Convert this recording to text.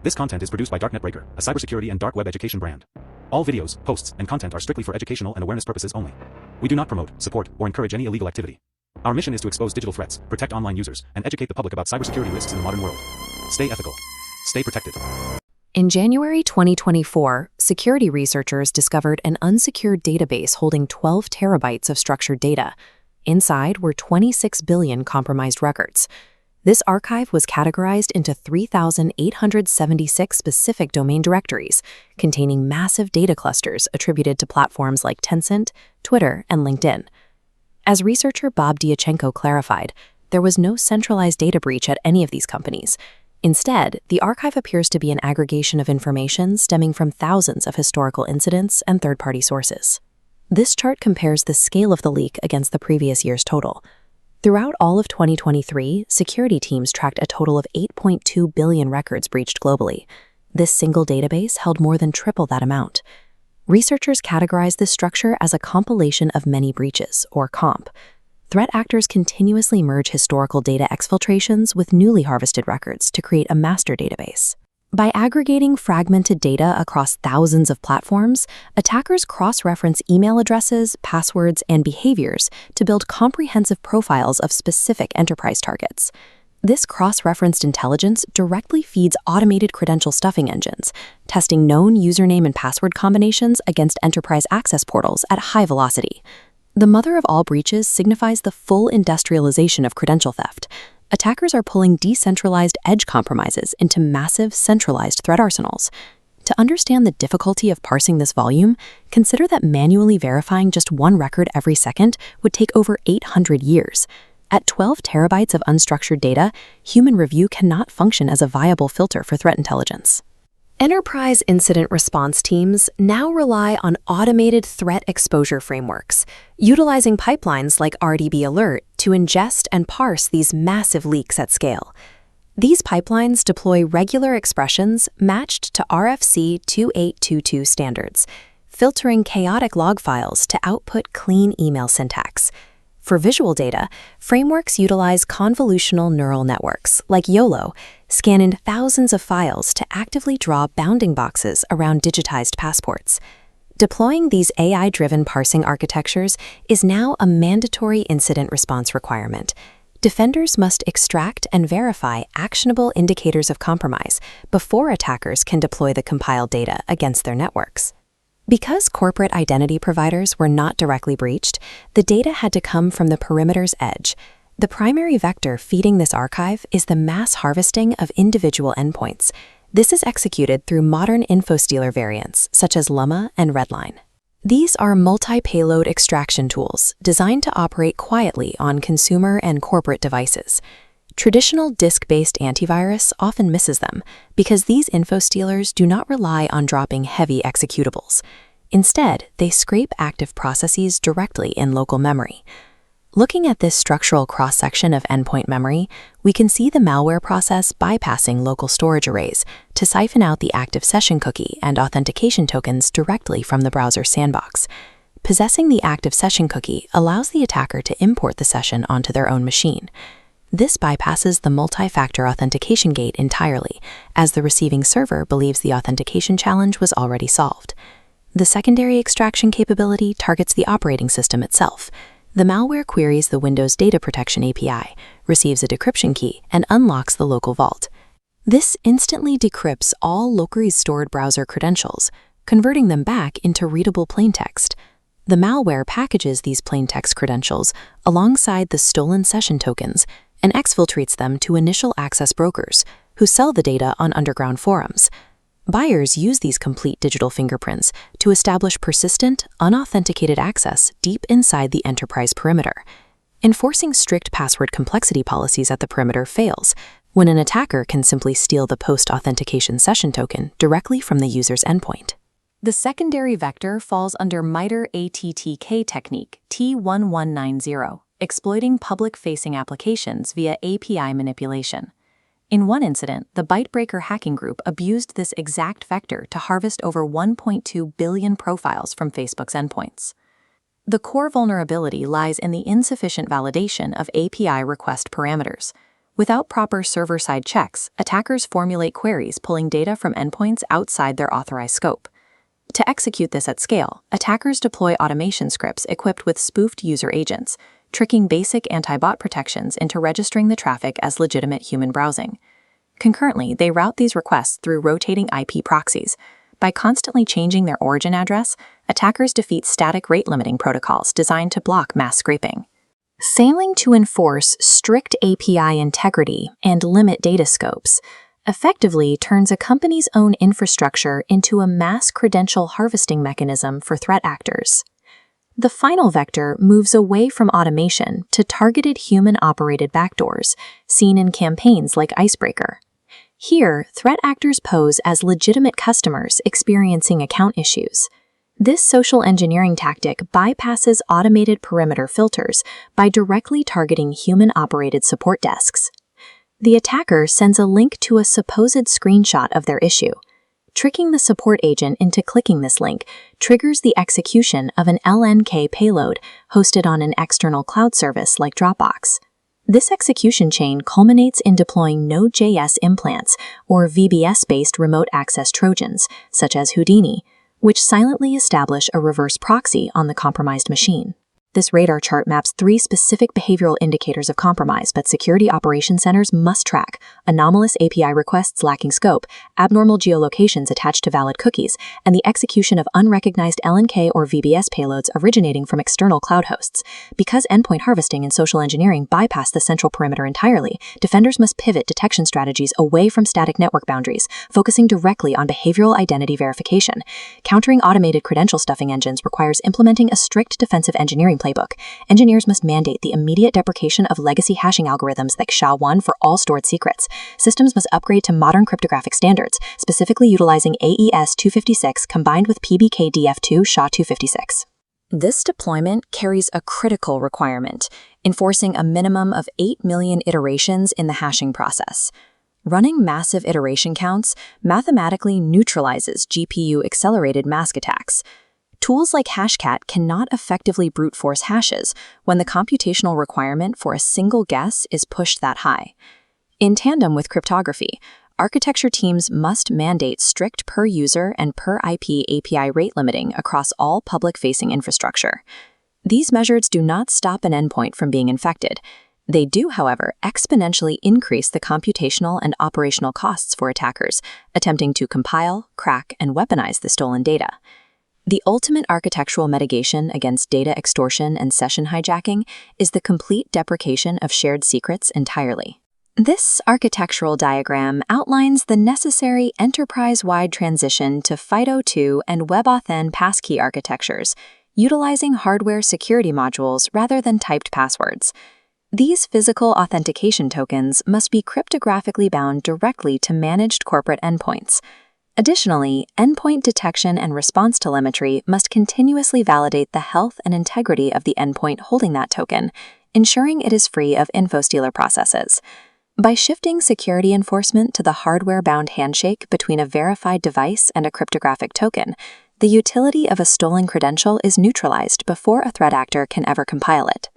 This content is produced by DarkNetBreaker, a cybersecurity and dark web education brand. All videos, posts, and content are strictly for educational and awareness purposes only. We do not promote, support, or encourage any illegal activity. Our mission is to expose digital threats, protect online users, and educate the public about cybersecurity risks in the modern world. Stay ethical. Stay protected. In January 2024, security researchers discovered an unsecured database holding 12 terabytes of structured data. Inside were 26 billion compromised records. This archive was categorized into 3,876 specific domain directories, containing massive data clusters attributed to platforms like Tencent, Twitter, and LinkedIn. As researcher Bob Diachenko clarified, there was no centralized data breach at any of these companies. Instead, the archive appears to be an aggregation of information stemming from thousands of historical incidents and third-party sources. This chart compares the scale of the leak against the previous year's total. Throughout all of 2023, security teams tracked a total of 8.2 billion records breached globally. This single database held more than triple that amount. Researchers categorize this structure as a compilation of many breaches, or COMP. Threat actors continuously merge historical data exfiltrations with newly harvested records to create a master database. By aggregating fragmented data across thousands of platforms, attackers cross-reference email addresses, passwords, and behaviors to build comprehensive profiles of specific enterprise targets. This cross-referenced intelligence directly feeds automated credential stuffing engines, testing known username and password combinations against enterprise access portals at high velocity. The mother of all breaches signifies the full industrialization of credential theft. Attackers are pulling decentralized edge compromises into massive, centralized threat arsenals. To understand the difficulty of parsing this volume, consider that manually verifying just one record every second would take over 800 years. At 12 terabytes of unstructured data, human review cannot function as a viable filter for threat intelligence. Enterprise incident response teams now rely on automated threat exposure frameworks, utilizing pipelines like RDB Alert to ingest and parse these massive leaks at scale. These pipelines deploy regular expressions matched to RFC 2822 standards, filtering chaotic log files to output clean email syntax. For visual data, frameworks utilize convolutional neural networks, like YOLO, scan in thousands of files to actively draw bounding boxes around digitized passports. Deploying these AI-driven parsing architectures is now a mandatory incident response requirement. Defenders must extract and verify actionable indicators of compromise before attackers can deploy the compiled data against their networks. Because corporate identity providers were not directly breached, the data had to come from the perimeter's edge. The primary vector feeding this archive is the mass harvesting of individual endpoints. This is executed through modern infostealer variants, such as Llama and Redline. These are multi-payload extraction tools designed to operate quietly on consumer and corporate devices. Traditional disk-based antivirus often misses them because these infostealers do not rely on dropping heavy executables. Instead, they scrape active processes directly in local memory. Looking at this structural cross-section of endpoint memory, we can see the malware process bypassing local storage arrays to siphon out the active session cookie and authentication tokens directly from the browser sandbox. Possessing the active session cookie allows the attacker to import the session onto their own machine. This bypasses the multi-factor authentication gate entirely, as the receiving server believes the authentication challenge was already solved. The secondary extraction capability targets the operating system itself. The malware queries the Windows Data Protection API, receives a decryption key, and unlocks the local vault. This instantly decrypts all locally stored browser credentials, converting them back into readable plaintext. The malware packages these plaintext credentials alongside the stolen session tokens and exfiltrates them to initial access brokers, who sell the data on underground forums. Buyers use these complete digital fingerprints to establish persistent, unauthenticated access deep inside the enterprise perimeter. Enforcing strict password complexity policies at the perimeter fails when an attacker can simply steal the post-authentication session token directly from the user's endpoint. The secondary vector falls under MITRE ATTK technique T1190, exploiting public-facing applications via API manipulation. In one incident, the Bytebreaker hacking group abused this exact vector to harvest over 1.2 billion profiles from Facebook's endpoints. The core vulnerability lies in the insufficient validation of API request parameters. Without proper server-side checks, attackers formulate queries pulling data from endpoints outside their authorized scope. To execute this at scale, attackers deploy automation scripts equipped with spoofed user agents, tricking basic anti-bot protections into registering the traffic as legitimate human browsing. Concurrently, they route these requests through rotating IP proxies. By constantly changing their origin address, attackers defeat static rate-limiting protocols designed to block mass scraping. Failing to enforce strict API integrity and limit data scopes effectively turns a company's own infrastructure into a mass credential harvesting mechanism for threat actors. The final vector moves away from automation to targeted human-operated backdoors, seen in campaigns like Icebreaker. Here, threat actors pose as legitimate customers experiencing account issues. This social engineering tactic bypasses automated perimeter filters by directly targeting human-operated support desks. The attacker sends a link to a supposed screenshot of their issue. Tricking the support agent into clicking this link triggers the execution of an LNK payload hosted on an external cloud service like Dropbox. This execution chain culminates in deploying Node.js implants or VBS-based remote access Trojans, such as Houdini, which silently establish a reverse proxy on the compromised machine. This radar chart maps 3 specific behavioral indicators of compromise, but security operations centers must track: anomalous API requests lacking scope, abnormal geolocations attached to valid cookies, and the execution of unrecognized LNK or VBS payloads originating from external cloud hosts. Because endpoint harvesting and social engineering bypass the central perimeter entirely, defenders must pivot detection strategies away from static network boundaries, focusing directly on behavioral identity verification. Countering automated credential stuffing engines requires implementing a strict defensive engineering playbook. Engineers must mandate the immediate deprecation of legacy hashing algorithms like SHA-1 for all stored secrets. Systems must upgrade to modern cryptographic standards, specifically utilizing AES-256 combined with PBKDF2 SHA-256. This deployment carries a critical requirement, enforcing a minimum of 8 million iterations in the hashing process. Running massive iteration counts mathematically neutralizes GPU-accelerated mask attacks. Tools like Hashcat cannot effectively brute force hashes when the computational requirement for a single guess is pushed that high. In tandem with cryptography, architecture teams must mandate strict per-user and per-IP API rate limiting across all public-facing infrastructure. These measures do not stop an endpoint from being infected. They do, however, exponentially increase the computational and operational costs for attackers attempting to compile, crack, and weaponize the stolen data. The ultimate architectural mitigation against data extortion and session hijacking is the complete deprecation of shared secrets entirely. This architectural diagram outlines the necessary enterprise-wide transition to FIDO2 and WebAuthn passkey architectures, utilizing hardware security modules rather than typed passwords. These physical authentication tokens must be cryptographically bound directly to managed corporate endpoints. Additionally, endpoint detection and response telemetry must continuously validate the health and integrity of the endpoint holding that token, ensuring it is free of infostealer processes. By shifting security enforcement to the hardware-bound handshake between a verified device and a cryptographic token, the utility of a stolen credential is neutralized before a threat actor can ever compile it.